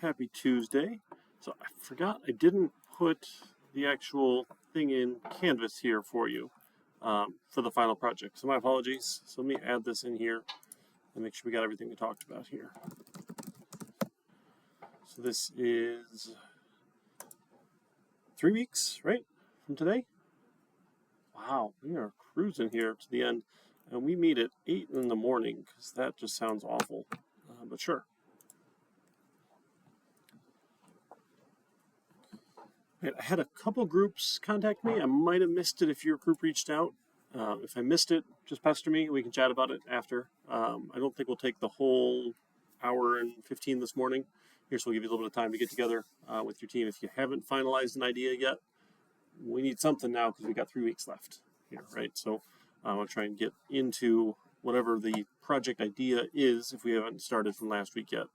Happy Tuesday. So I forgot I didn't put the actual thing in Canvas here for you for the final project. So my apologies. So let me add this in here and make sure we got everything we talked about here. So this is 3 weeks, right, from today? Wow, we are cruising here to the end. And we meet at 8 in the morning because that just sounds awful, but sure. I had a couple groups contact me. I might have missed it if your group reached out. If I missed it, just pester me. We can chat about it after. I don't think we'll take the whole hour and 15 this morning. Here, so we'll give you a little bit of time to get together with your team. If you haven't finalized an idea yet, we need something now because we got 3 weeks left here, right? So I'll try and get into whatever the project idea is if we haven't started from last week yet.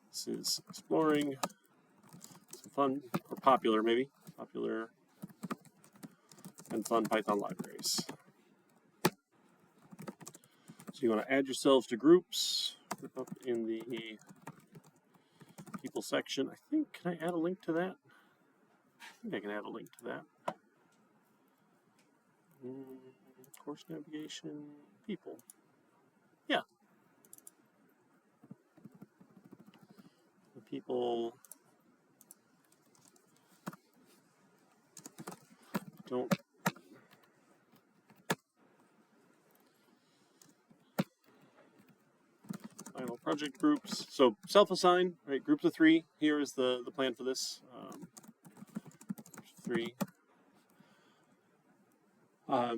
This is exploring some fun, or popular maybe, popular and fun Python libraries. So you want to add yourselves to groups, up in the people section. I think, can I add a link to that? I think I can add a link to that. Course navigation, people. Yeah. The people don't final project groups. So self-assign, right? Groups of 3. Here is the plan for this. 3.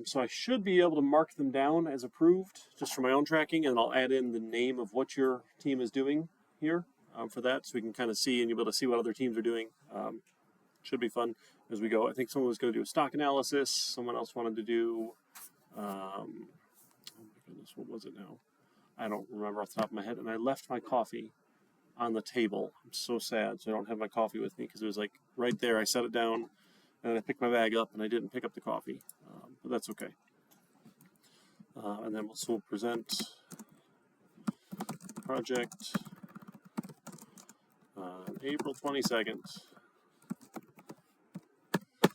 So I should be able to mark them down as approved just for my own tracking, and I'll add in the name of what your team is doing here for that, so we can kind of see and you'll be able to see what other teams are doing. Should be fun as we go. I think someone was going to do a stock analysis. Someone else wanted to do, oh my goodness, what was it now? I don't remember off the top of my head, and I left my coffee on the table. I'm so sad, so I don't have my coffee with me because it was like right there. I set it down, and I picked my bag up, and I didn't pick up the coffee, but that's okay. And then we'll present project on April 22nd.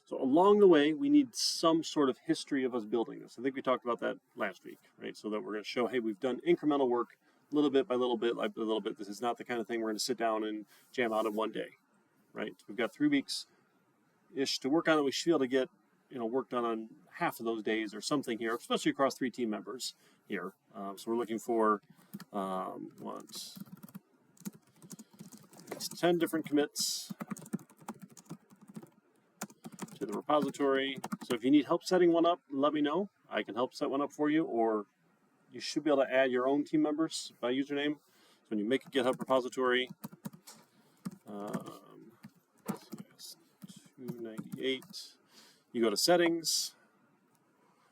So along the way, we need some sort of history of us building this. I think we talked about that last week, right? So that we're going to show, hey, we've done incremental work, little bit by little bit by little bit. This is not the kind of thing we're going to sit down and jam out in one day, right? So we've got 3 weeks-ish to work on it. We should be able to get, work done on half of those days or something here, especially across 3 team members here. So we're looking for 10 different commits to the repository. So if you need help setting one up, let me know. I can help set one up for you, or you should be able to add your own team members by username. So when you make a GitHub repository, CIS 298, you go to settings.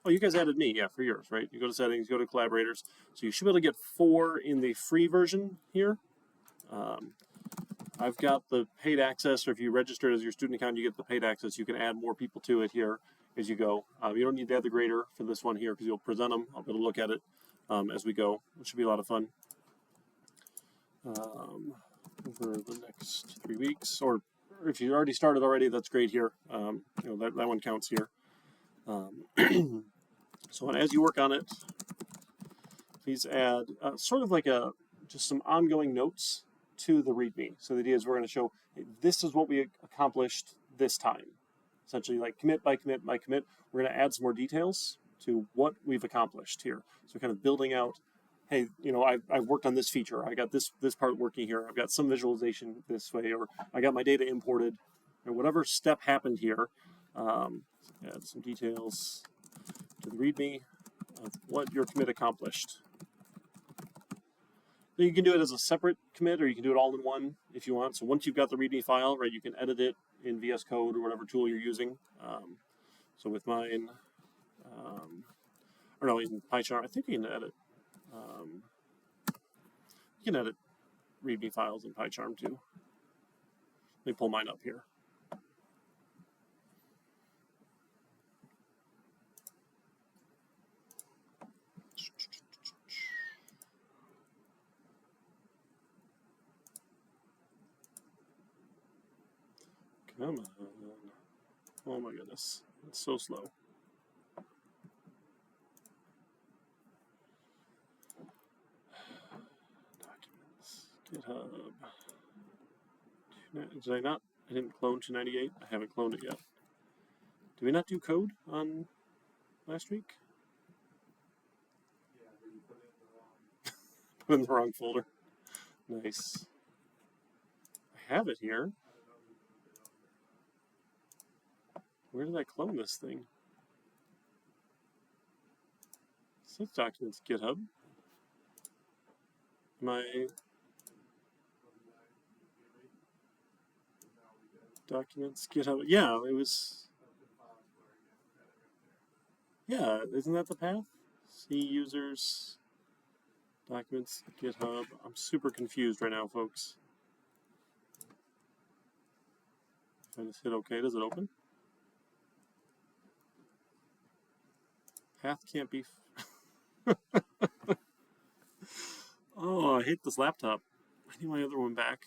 Oh, you guys added me, yeah, for yours, right? You go to settings, go to collaborators. So you should be able to get 4 in the free version here. I've got the paid access, or if you registered as your student account, you get the paid access. You can add more people to it here as you go. You don't need to add the grader for this one here because you'll present them. I'll be able to look at it as we go, which should be a lot of fun. Over the next 3 weeks, or if you already started already, that's great here. That one counts here. So as you work on it, please add sort of like just some ongoing notes to the README. So the idea is we're going to show, hey, this is what we accomplished this time. Essentially, like commit by commit by commit, we're going to add some more details to what we've accomplished here. So kind of building out, hey, I've worked on this feature. I got this part working here. I've got some visualization this way, or I got my data imported, or whatever step happened here. Add some details to the README of what your commit accomplished. You can do it as a separate commit, or you can do it all in one if you want. So once you've got the README file, right, you can edit it in VS Code or whatever tool you're using. So with mine, or no, in PyCharm, I think you can edit. You can edit README files in PyCharm too. Let me pull mine up here. Come on. Oh my goodness. It's so slow. Documents. GitHub. Did I not? I didn't clone 298. I haven't cloned it yet. Did we not do code on last week? Yeah, but you put it in the wrong. Put it in the wrong folder. Nice. I have it here. Where did I clone this thing? It says documents GitHub. My documents GitHub. Yeah, it was. Yeah, isn't that the path? See users, documents, GitHub. I'm super confused right now, folks. If I just hit OK, does it open? Path can't be. Oh, I hate this laptop. I need my other one back.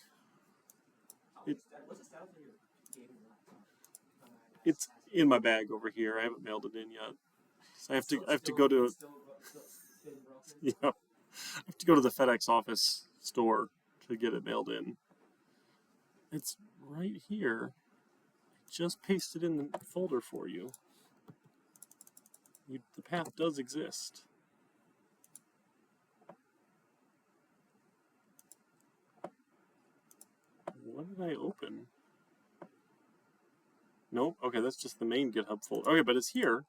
It's in my bag over here. I haven't mailed it in yet. So I have to go to. Yeah, I have to go to the FedEx office store to get it mailed in. It's right here. I just pasted in the folder for you. The path does exist. What did I open? Nope. Okay, that's just the main GitHub folder. Okay, but it's here.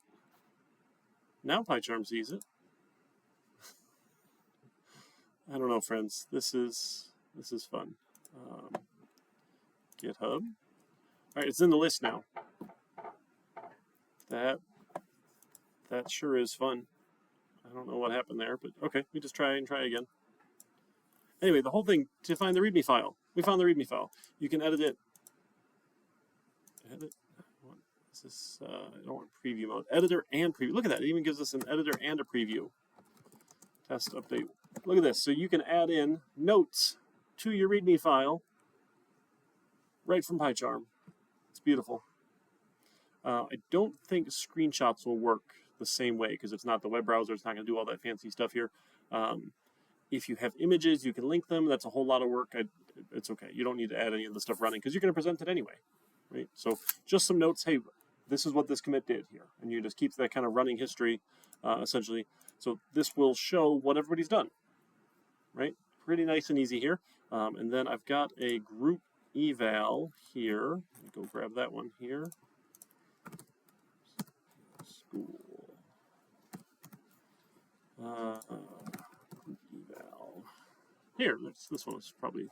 Now PyCharm sees it. I don't know, friends. This is fun. GitHub. All right, it's in the list now. That sure is fun. I don't know what happened there, but okay, we just try again. Anyway, the whole thing to find the README file. We found the README file. You can edit it. Edit. Is this? I don't want preview mode. Editor and preview. Look at that. It even gives us an editor and a preview. Test update. Look at this. So you can add in notes to your README file right from PyCharm. It's beautiful. I don't think screenshots will work the same way because it's not the web browser. It's not going to do all that fancy stuff here. If you have images, you can link them. That's a whole lot of work. It's okay. You don't need to add any of the stuff running because you're going to present it anyway, right? So just some notes. Hey, this is what this commit did here, and you just keep that kind of running history, essentially. So this will show what everybody's done, right? Pretty nice and easy here. And then I've got a group eval here. Let me go grab that one here. School. Group eval. Here, this one is probably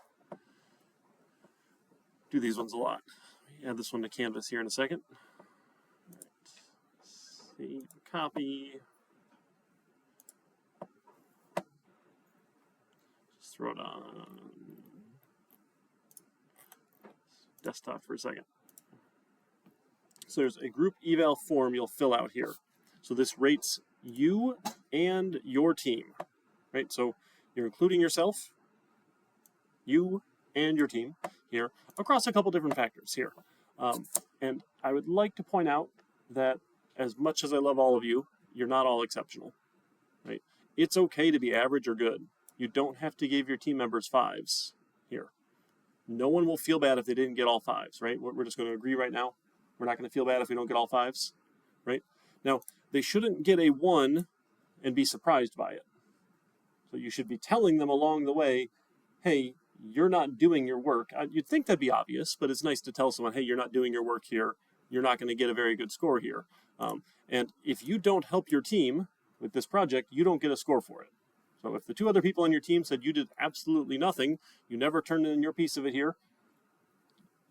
do these ones a lot. Add this one to Canvas here in a second. Right. Save, copy. Just throw it on desktop for a second. So there's a group eval form you'll fill out here. So this rates you and your team, right? So you're including yourself, you and your team here across a couple different factors here. And I would like to point out that as much as I love all of you, you're not all exceptional, right? It's okay to be average or good. You don't have to give your team members 5s here. No one will feel bad if they didn't get all 5s, right? We're just going to agree right now. We're not going to feel bad if we don't get all 5s, right? Now, they shouldn't get a 1 and be surprised by it. So you should be telling them along the way, hey, you're not doing your work. You'd think that'd be obvious, but it's nice to tell someone, hey, you're not doing your work here. You're not going to get a very good score here. And if you don't help your team with this project, you don't get a score for it. So if the 2 other people on your team said you did absolutely nothing, you never turned in your piece of it here,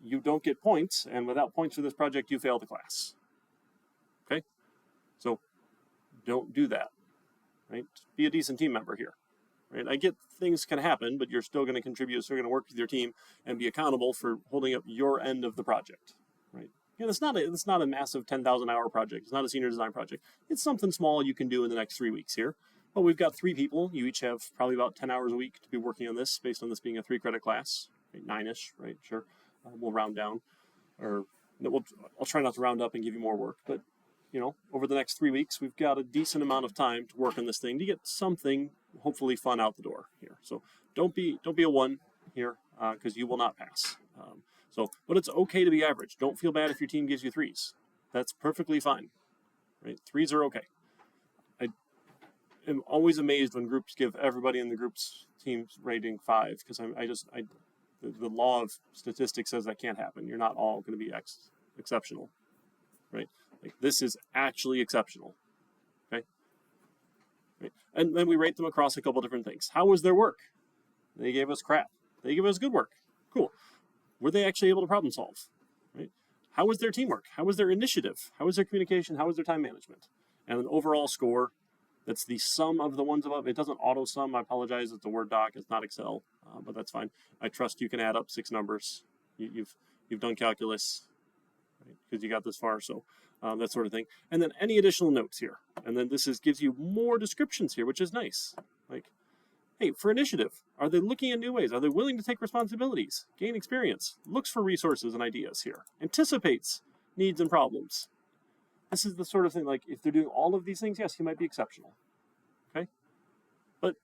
you don't get points, and without points for this project, you fail the class. Okay? So don't do that, right? Be a decent team member here, right? I get things can happen, but you're still going to contribute, still going to work with your team and be accountable for holding up your end of the project, right? And it's not a massive 10,000-hour project. It's not a senior design project. It's something small you can do in the next 3 weeks here. But we've got 3 people. You each have probably about 10 hours a week to be working on this, based on this being a 3-credit class, right? 9-ish, right? Sure. We'll round down. or I'll try not to round up and give you more work, but over the next 3 weeks, we've got a decent amount of time to work on this thing to get something hopefully fun out the door here. So don't be a 1 here because you will not pass. But it's okay to be average. Don't feel bad if your team gives you 3s. That's perfectly fine. Right? 3s are okay. I am always amazed when groups give everybody in the group's team's rating 5 because the law of statistics says that can't happen. You're not all going to be exceptional, right? Like this is actually exceptional, okay? Right? And then we rate them across a couple different things. How was their work? They gave us crap. They gave us good work. Cool. Were they actually able to problem solve? Right? How was their teamwork? How was their initiative? How was their communication? How was their time management? And an overall score that's the sum of the ones above. It doesn't auto sum. I apologize. It's a Word doc. It's not Excel, but that's fine. I trust you can add up 6 numbers. You've done calculus, right? Because you got this far. So that sort of thing. And then any additional notes here. And then this gives you more descriptions here, which is nice. Like, hey, for initiative, are they looking at new ways? Are they willing to take responsibilities, gain experience, looks for resources and ideas here, anticipates needs and problems? This is the sort of thing, like, if they're doing all of these things, yes, he might be exceptional, okay? But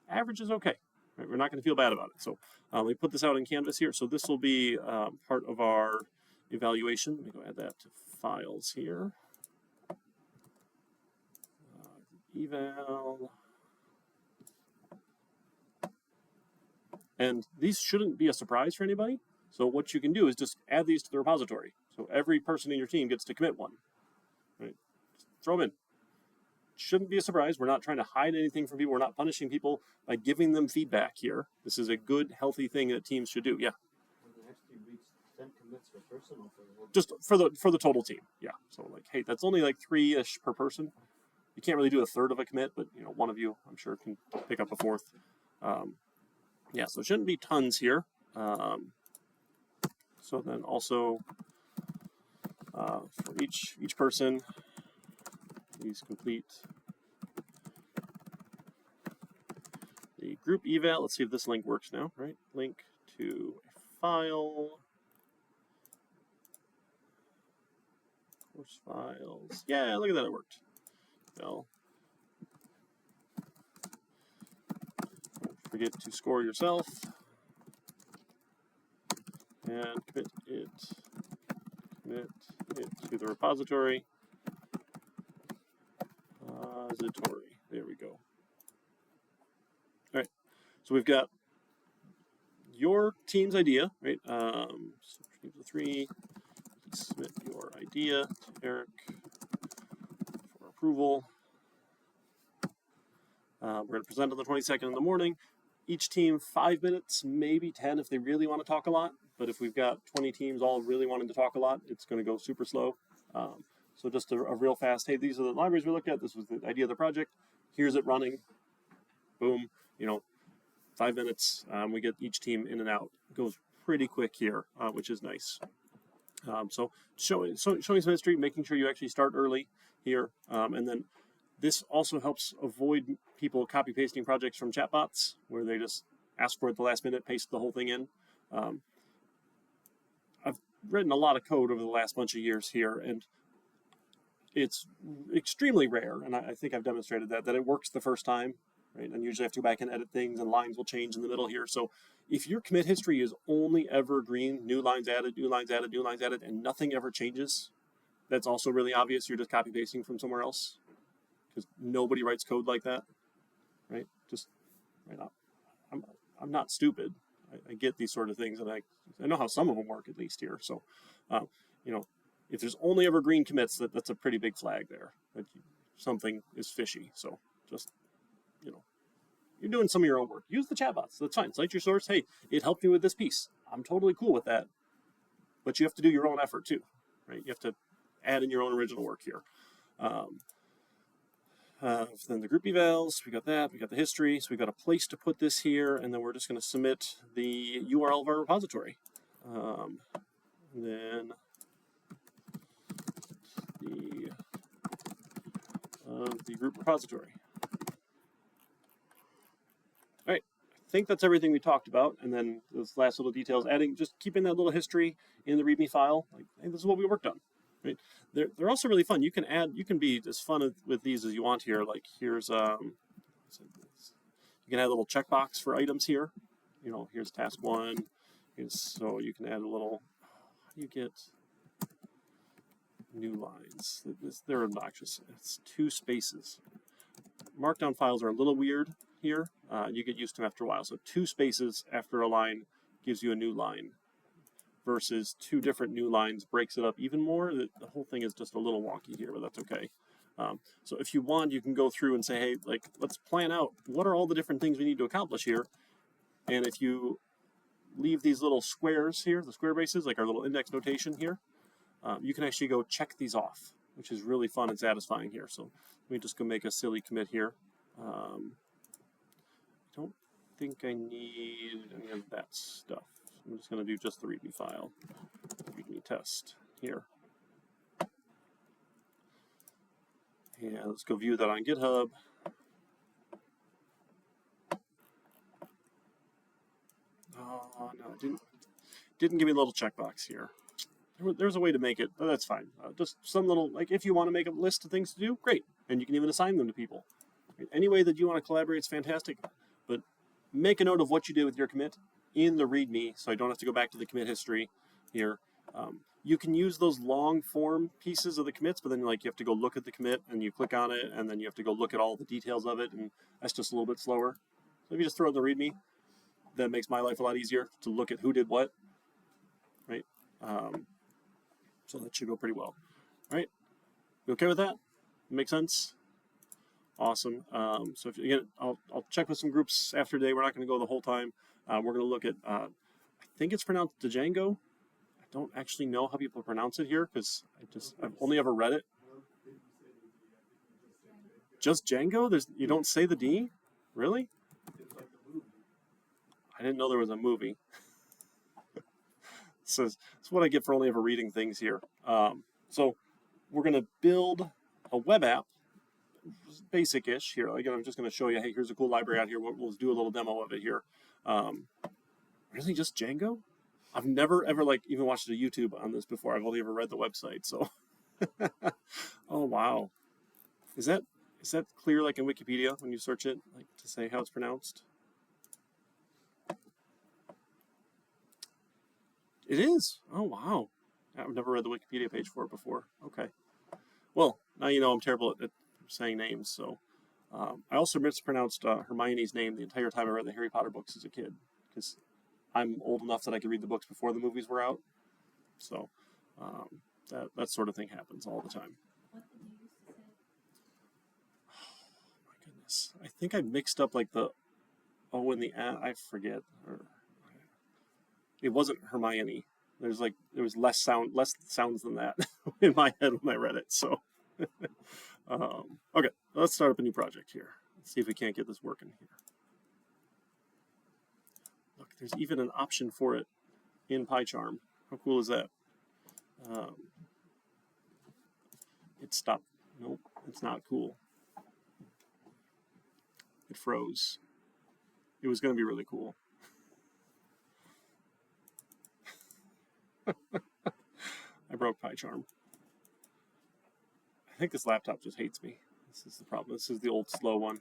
average is okay, right? We're not going to feel bad about it. So we put this out in Canvas here. So this will be part of our evaluation. Let me go add that to files here. Eval. And these shouldn't be a surprise for anybody. So what you can do is just add these to the repository. So every person in your team gets to commit one. Right? Just throw them in. Shouldn't be a surprise. We're not trying to hide anything from people. We're not punishing people by giving them feedback here. This is a good, healthy thing that teams should do. Yeah. For the next few weeks, 10 commits per person or for the whole just for the total team. Yeah. So like, hey, that's only like 3-ish per person. You can't really do a third of a commit, but one of you, I'm sure, can pick up a fourth. Yeah, so it shouldn't be tons here. So then also for each person, please complete the group eval. Let's see if this link works now, right? Link to a file. Course files. Yeah, look at that, it worked. Well, don't forget to score yourself. And commit it to the repository. There we go. All right, so we've got your team's idea, right? So teams of 3, submit your idea to Eric for approval. We're going to present on the 22nd in the morning. Each team 5 minutes, maybe 10 if they really want to talk a lot. But if we've got 20 teams all really wanting to talk a lot, it's going to go super slow. So just a real fast, hey, these are the libraries we looked at. This was the idea of the project. Here's it running. Boom. 5 minutes. We get each team in and out. It goes pretty quick here, which is nice. So showing some history, making sure you actually start early here. And then this also helps avoid people copy-pasting projects from chatbots where they just ask for it at the last minute, paste the whole thing in. I've written a lot of code over the last bunch of years here, and it's extremely rare, and I think I've demonstrated that it works the first time, right? And usually I have to go back and edit things, and lines will change in the middle here. So if your commit history is only ever green, new lines added, new lines added, new lines added, and nothing ever changes, that's also really obvious. You're just copy-pasting from somewhere else, because nobody writes code like that, right? Just right up. I'm not stupid. I get these sort of things, and I know how some of them work at least here. So, if there's only ever green commits, that's a pretty big flag there. That something is fishy. So just, you're doing some of your own work. Use the chatbots. That's fine. Cite your source. Hey, it helped me with this piece. I'm totally cool with that. But you have to do your own effort too, right? You have to add in your own original work here. Then the group evals, we got that, we got the history, so we got a place to put this here, and then we're just going to submit the URL of our repository. Then the group repository. All right, I think that's everything we talked about. And then those last little details, just keeping that little history in the README file. Like, hey, this is what we worked on. Right? They're also really fun. You can be as fun with these as you want here. Like here's you can add a little checkbox for items here. Here's task 1. So you can add a little. How do you get new lines? They're obnoxious. It's 2 spaces. Markdown files are a little weird here. You get used to them after a while. So 2 spaces after a line gives you a new line, versus 2 different new lines breaks it up even more. The whole thing is just a little wonky here, but that's okay. So if you want, you can go through and say, hey, like, let's plan out what are all the different things we need to accomplish here. And if you leave these little squares here, the square bases, like our little index notation here, you can actually go check these off, which is really fun and satisfying here. So let me just go make a silly commit here. I don't think I need any of that stuff. I'm just going to do just the README file, README test here. And let's go view that on GitHub. Oh, no, it didn't give me a little checkbox here. There's a way to make it, but that's fine. Just some little, like if you want to make a list of things to do, great. And you can even assign them to people. Any way that you want to collaborate is fantastic, but make a note of what you did with your commit in the README, so I don't have to go back to the commit history here. You can use those long form pieces of the commits, but then you have to go look at the commit and you click on it, and then you have to go look at all the details of it, and that's just a little bit slower. So if you just throw it in the README, that makes my life a lot easier to look at who did what, right? So that should go pretty well, right? You okay with that? Make sense? Awesome. So if again, I'll check with some groups after today. We're not going to go the whole time. We're going to look at, I think it's pronounced django. I don't actually know how people pronounce it here because I've only ever read it. Just Django? You don't say the D? Really? I didn't know there was a movie. So it's what I get for only ever reading things here. So we're going to build a web app, basic-ish here. Again, I'm just going to show you, hey, here's a cool library out here. We'll do a little demo of it here. Really just Django? I've never ever even watched a YouTube on this before. I've only ever read the website. So, oh wow, is that clear in Wikipedia when you search it, to say how it's pronounced? It is. Oh wow, I've never read the Wikipedia page for it before. Okay, well now you know I'm terrible at saying names. So I also mispronounced Hermione's name the entire time I read the Harry Potter books as a kid, because I'm old enough that I could read the books before the movies were out. So that sort of thing happens all the time. What did you used to say? Oh my goodness. I think I mixed up the O and the A. I forget. It wasn't Hermione. There was less sounds than that in my head when I read it. So okay, let's start up a new project here. Let's see if we can't get this working here. Look, there's even an option for it in PyCharm. How cool is that? It stopped. Nope, it's not cool. It froze. It was going to be really cool. I broke PyCharm. I think this laptop just hates me. This is the problem. This is the old slow one.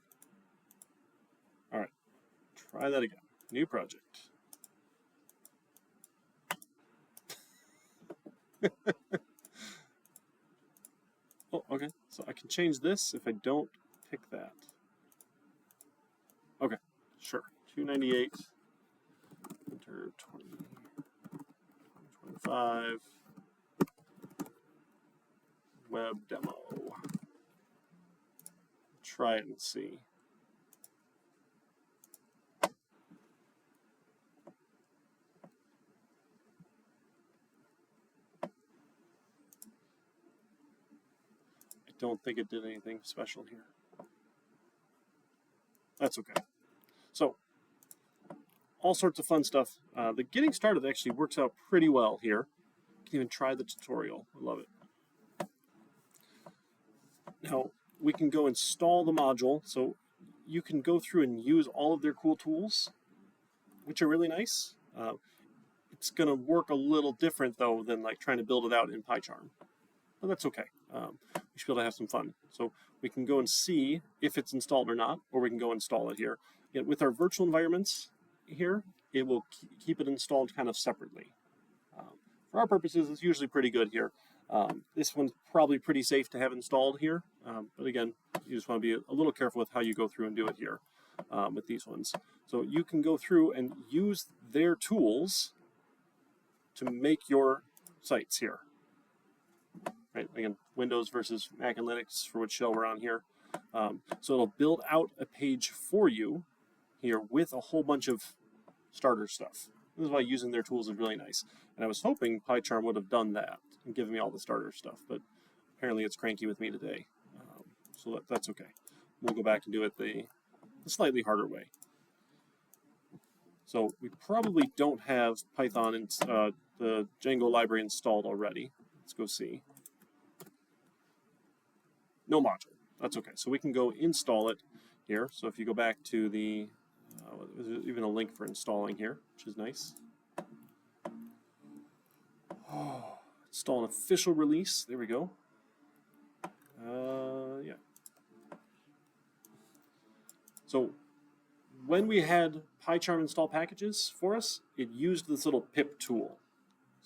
All right, try that again. New project. Oh, okay. So I can change this if I don't pick that. Okay, sure. 298. Enter 20. 25. Web demo. Try it and see. I don't think it did anything special here. That's okay. So, all sorts of fun stuff. The getting started actually works out pretty well here. You can even try the tutorial. I love it. Now, we can go install the module. So you can go through and use all of their cool tools. which are really nice. It's going to work a little different, though, than like trying to build it out in PyCharm. But that's okay. We should be able to have some fun. So we can go and see if it's installed or not, or we can go install it here. Yet with our virtual environments here, it will keep it installed kind of separately. For our purposes, it's usually pretty good here. This one's probably pretty safe to have installed here. But again, you just want to be a little careful with how you go through and do it here with these ones. So you can go through and use their tools to make your sites here. Right, again, Windows versus Mac and Linux for which shell we're on here. So it'll build out a page for you here with a whole bunch of starter stuff. This is why using their tools is really nice. And I was hoping PyCharm would have done that and given me all the starter stuff, but apparently it's cranky with me today. So that's okay. We'll go back and do it the slightly harder way. So we probably don't have Python and the Django library installed already. Let's go see. No module. That's okay. So we can go install it here. So if you go back to the, there's even a link for installing here, which is nice. Oh, install an official release. There we go. Yeah. So when we had PyCharm install packages for us, it used this little pip tool.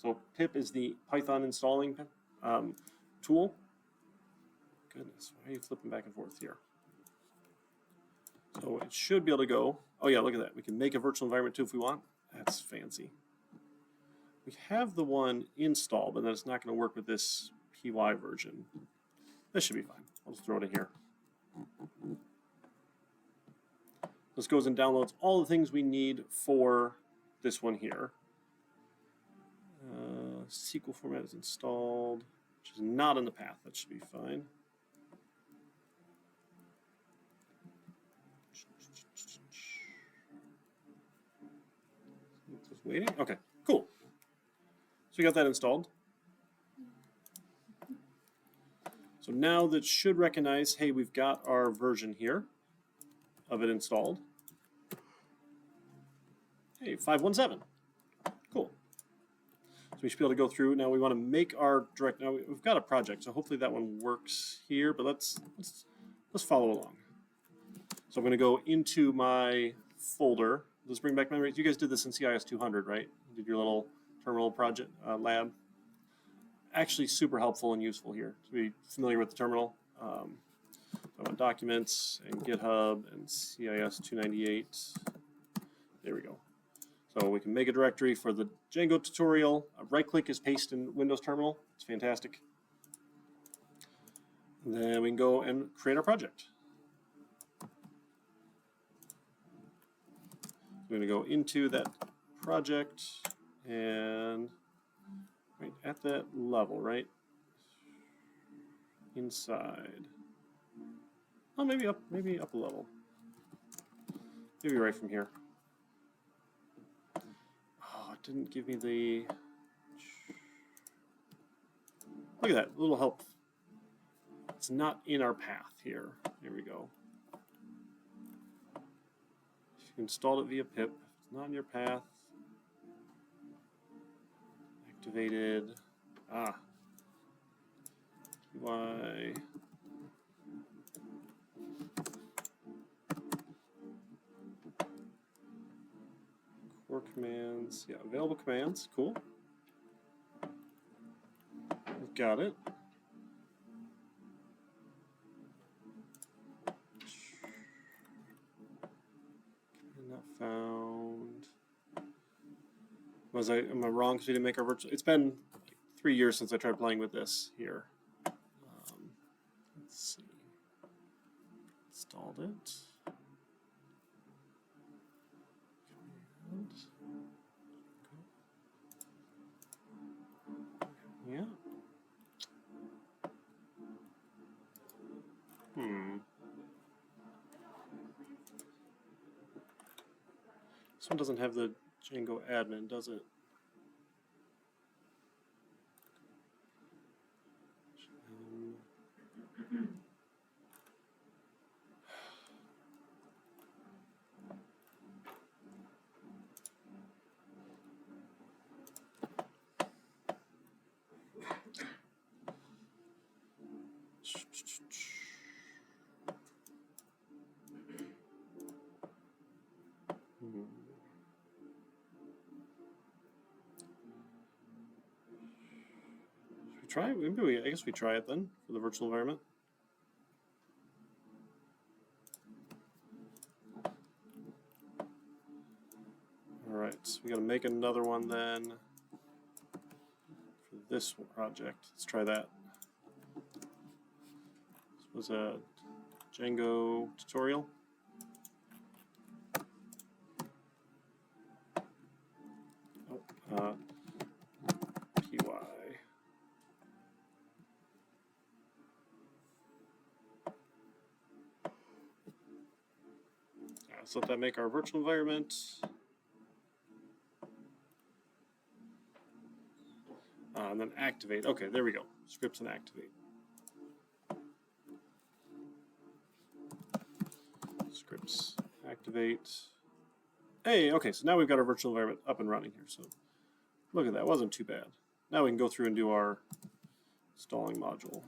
So pip is the Python installing tool. Goodness, why are you flipping back and forth here? So it should be able to go. Oh yeah, look at that. We can make a virtual environment too if we want. That's fancy. We have the one installed, but then it's not going to work with this PY version. This should be fine. I'll just throw it in here. This goes and downloads all the things we need for this one here. SQL format is installed, which is not in the path. That should be fine. Just waiting. Okay, cool. So we got that installed. So now that should recognize, hey, we've got our version here of it installed. Hey, 517. Cool. So we should be able to go through. Now we want to make our direct. Now we've got a project, so hopefully that one works here. But let's follow along. So I'm going to go into my folder. Let's bring back memories. You guys did this in CIS 200, right? You did your little terminal project lab. Actually, super helpful and useful here to be familiar with the terminal. So I want documents and GitHub and CIS 298. There we go. So we can make a directory for the Django tutorial. Right-click is paste in Windows Terminal. It's fantastic. And then we can go and create our project. We're going to go into that project and right at that level, right? Inside. Oh, maybe up a level. Maybe right from here. Oh, it didn't give me the. Look at that, a little help. It's not in our path here. Here we go. If you installed it via pip, it's not in your path. Activated. Why? Core commands. Yeah, available commands. Cool. We've got it. Not found. Am I wrong because we didn't make our virtual? It's been 3 years since I tried playing with this here. Let's see. Installed it. Yeah. This one doesn't have the Django admin, does it? try. Maybe I guess we try it then for the virtual environment. All right, so we got to make another one then for this project. Let's try that. This was a Django tutorial. Oh, PY. So let that make our virtual environment. And then activate. Okay, there we go. Scripts and activate. Scripts, activate. Hey, okay, so now we've got our virtual environment up and running here. So look at that, wasn't too bad. Now we can go through and do our installing module.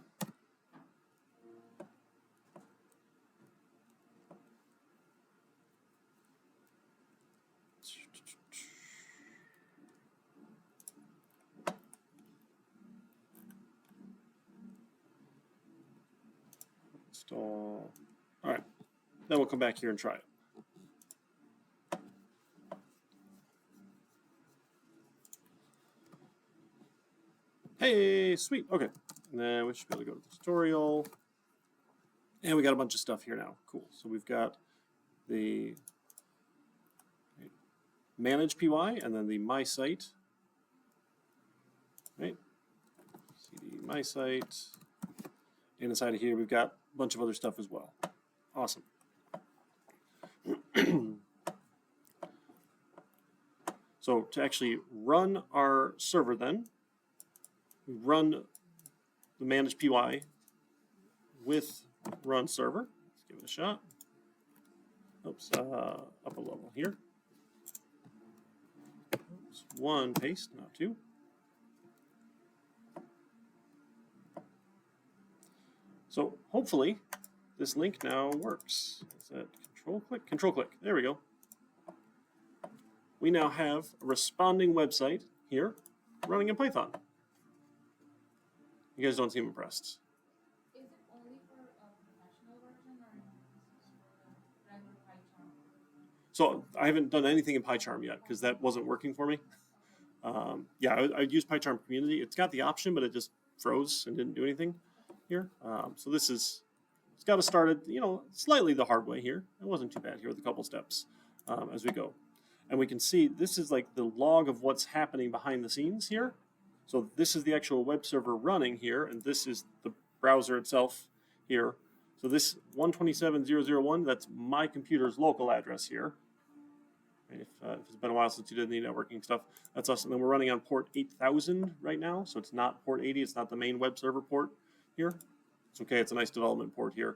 Install. All right, then we'll come back here and try it. Hey, sweet. Okay, and then we should be able to go to the tutorial. And we got a bunch of stuff here now. Cool. So we've got the manage PY and then the my site. Right? CD my site. And inside of here, we've got a bunch of other stuff as well. Awesome. So to actually run our server then, we run the manage PY with run server. Let's give it a shot. Oops, up a level here. Oops, one paste, not two. So hopefully this link now works. Is that control click? Control click. There we go. We now have a responding website here running in Python. You guys don't seem impressed. Is it only for a professional version or is this for the regular PyCharm? So I haven't done anything in PyCharm yet because that wasn't working for me. Yeah, I used PyCharm Community. It's got the option, but it just froze and didn't do anything here. So this is, it's got us started, you know, slightly the hard way here. It wasn't too bad here with a couple steps as we go. And we can see this is like the log of what's happening behind the scenes here. So this is the actual web server running here, and this is the browser itself here. So this 127.0.0.1, that's my computer's local address here. If it's been a while since you did any networking stuff, that's us. And then we're running on port 8000 right now, so it's not port 80, it's not the main web server port here. It's okay, it's a nice development port here.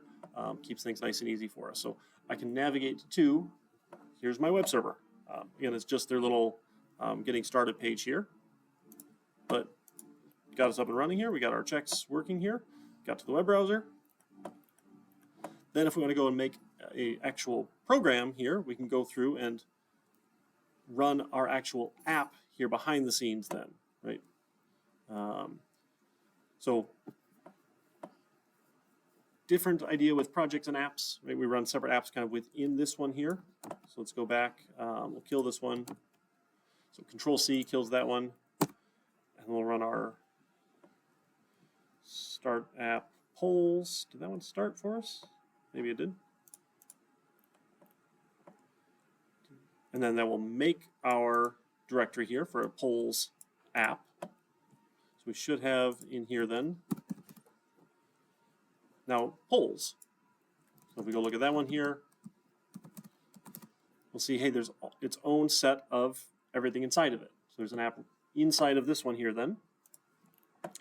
Keeps things nice and easy for us. So I can navigate to, here's my web server. Again, it's just their little getting started page here. But got us up and running here. We got our checks working here. Got to the web browser. Then if we want to go and make an actual program here, we can go through and run our actual app here behind the scenes then, right? So different idea with projects and apps, right? We run separate apps kind of within this one here. So let's go back. We'll kill this one. So Control C kills that one. And we'll run our start app polls. Did that one start for us? Maybe it did. And then that will make our directory here for a polls app. So we should have in here then now polls. So if we go look at that one here, we'll see, hey, there's its own set of everything inside of it. So there's an app inside of this one here then.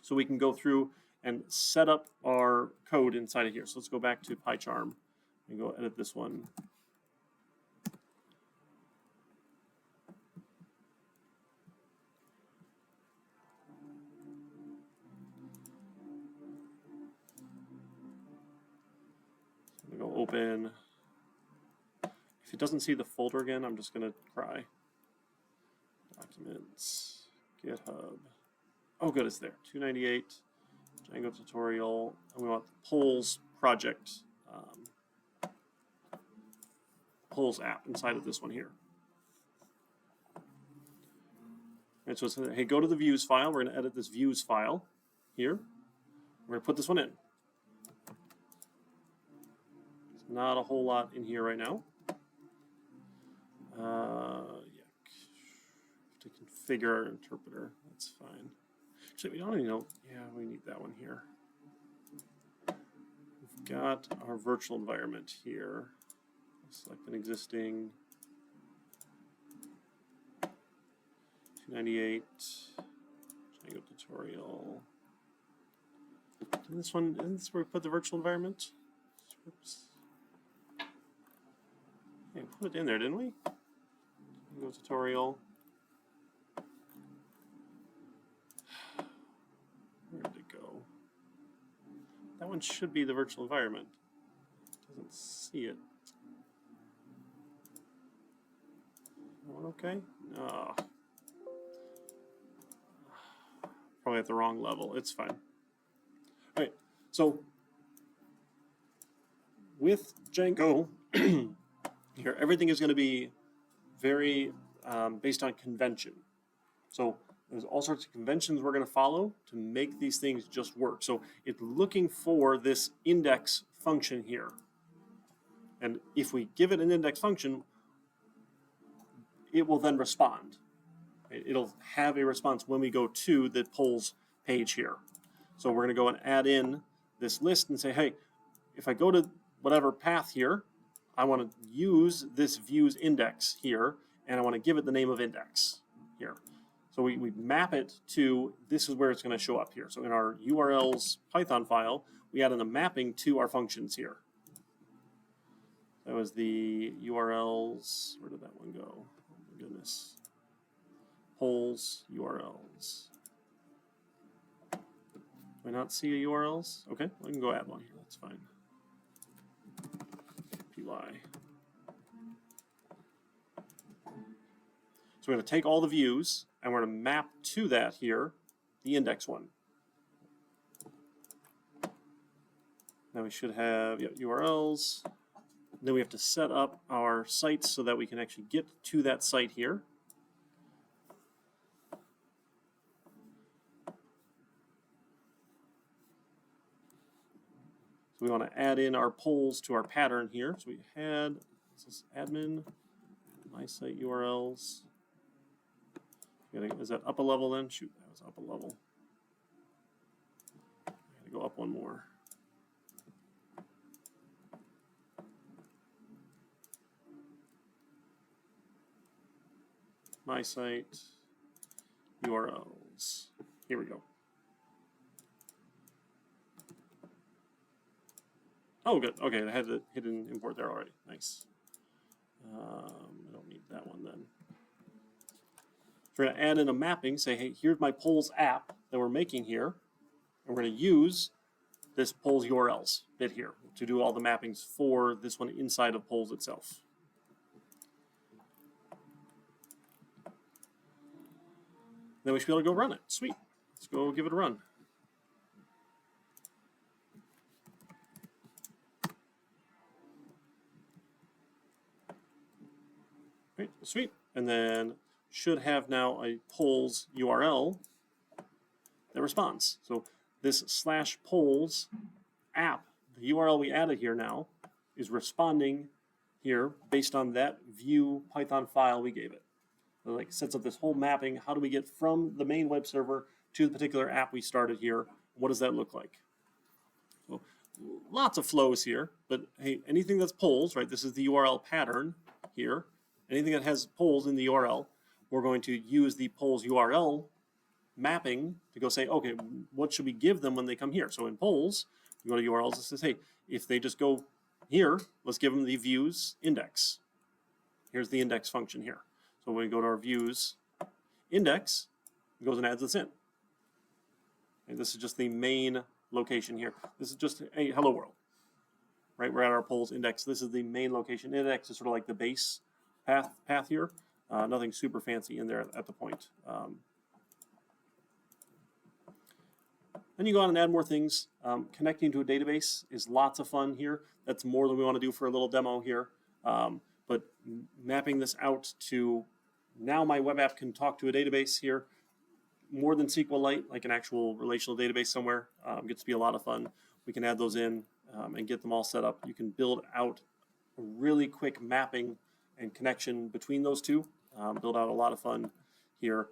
So we can go through and set up our code inside of here. So let's go back to PyCharm and go edit this one. I'm gonna go open. If it doesn't see the folder again, I'm just gonna cry. Documents, GitHub. Oh, good, it's there. 298. Django tutorial, and we want the polls project, polls app inside of this one here. And so it says, hey, go to the views file. We're going to edit this views file here. We're going to put this one in. There's not a whole lot in here right now. Yeah, to configure our interpreter. That's fine. Actually, we don't even know. Yeah, we need that one here. We've got our virtual environment here. Select an existing 298 Django tutorial. And this one, isn't this where we put the virtual environment? Oops. Yeah, we put it in there, didn't we? Django tutorial. Where did it go? That one should be the virtual environment. Doesn't see it. That one okay? No. Probably at the wrong level. It's fine. All right. So with Django, here everything is going to be very based on convention. So there's all sorts of conventions we're going to follow to make these things just work. So it's looking for this index function here. And if we give it an index function, it will then respond. It'll have a response when we go to the polls page here. So we're going to go and add in this list and say, hey, if I go to whatever path here, I want to use this views index here, and I want to give it the name of index here. So we map it to, this is where it's going to show up here. So in our URLs Python file, we add in a mapping to our functions here. That was the URLs, where did that one go? Oh my goodness. Polls, URLs. Do I not see a URLs? Okay, I can go add one here, that's fine. PY. So we're going to take all the views and we're going to map to that here the index one. Now we should have URLs. Then we have to set up our sites so that we can actually get to that site here. So we want to add in our polls to our pattern here. So we had, this is admin, my site URLs. Is that up a level then? Shoot, that was up a level. I gotta go up one more. My site URLs. Here we go. Oh, good. Okay, I had the hidden import there already. Nice. I don't need that one then. We're going to add in a mapping, say, hey, here's my polls app that we're making here. And we're going to use this polls URLs bit here to do all the mappings for this one inside of polls itself. Then we should be able to go run it. Sweet. Let's go give it a run. Right, sweet. And then should have now a polls URL that responds. So this /polls app, the URL we added here now, is responding here based on that view Python file we gave it. So like sets up this whole mapping. How do we get from the main web server to the particular app we started here? What does that look like? So lots of flows here, but hey, anything that's polls, right? This is the URL pattern here. Anything that has polls in the URL, we're going to use the polls URL mapping to go say, okay, what should we give them when they come here? So in polls, we go to URLs, it says, hey, if they just go here, let's give them the views index. Here's the index function here. So when we go to our views index, it goes and adds this in. And this is just the main location here. This is just a hello world, right? We're at our polls index. This is the main location. Index is sort of like the base path here. Nothing super fancy in there at the point. Then you go on and add more things. Connecting to a database is lots of fun here. That's more than we want to do for a little demo here. But mapping this out to now my web app can talk to a database here, more than SQLite, like an actual relational database somewhere. Gets to be a lot of fun. We can add those in and get them all set up. You can build out a really quick mapping and connection between those two. Build out a lot of fun here.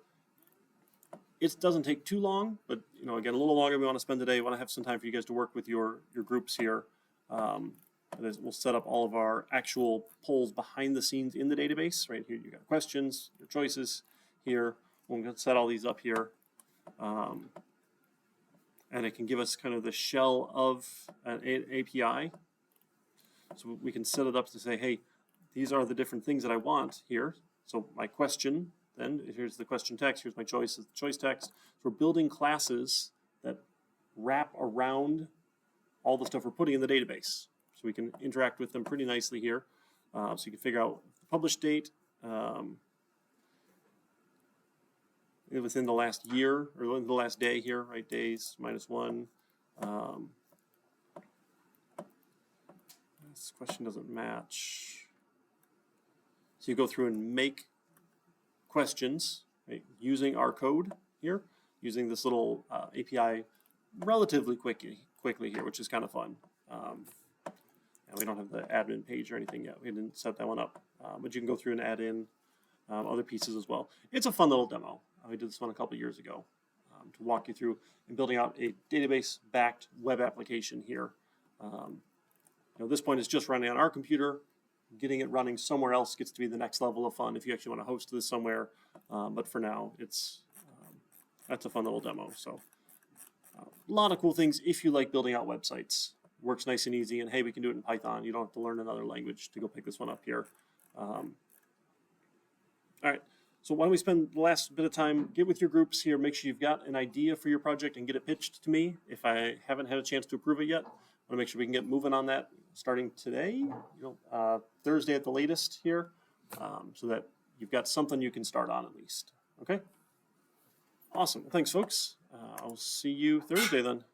It doesn't take too long, but again, a little longer we want to spend today. We want to have some time for you guys to work with your groups here. We'll set up all of our actual polls behind the scenes in the database. Right here, you got questions, your choices here. We're going to set all these up here. And it can give us kind of the shell of an API. So we can set it up to say, hey, these are the different things that I want here. So my question, then here's the question text, here's my choice text. So we're building classes that wrap around all the stuff we're putting in the database. So we can interact with them pretty nicely here. So you can figure out the publish date within the last year or within the last day here, right? Days -1. This question doesn't match. So you go through and make questions, right, using our code here, using this little API relatively quickly here, which is kind of fun. And we don't have the admin page or anything yet. We didn't set that one up. But you can go through and add in other pieces as well. It's a fun little demo. We did this one a couple years ago to walk you through and building out a database-backed web application here. This point is just running on our computer. Getting it running somewhere else gets to be the next level of fun if you actually want to host this somewhere. But for now, that's a fun little demo. So a lot of cool things if you like building out websites. Works nice and easy, and hey, we can do it in Python. You don't have to learn another language to go pick this one up here. All right, so why don't we spend the last bit of time, get with your groups here, make sure you've got an idea for your project and get it pitched to me. If I haven't had a chance to approve it yet, I want to make sure we can get moving on that starting today, Thursday at the latest here, so that you've got something you can start on at least. Okay? Awesome. Thanks, folks. I'll see you Thursday then.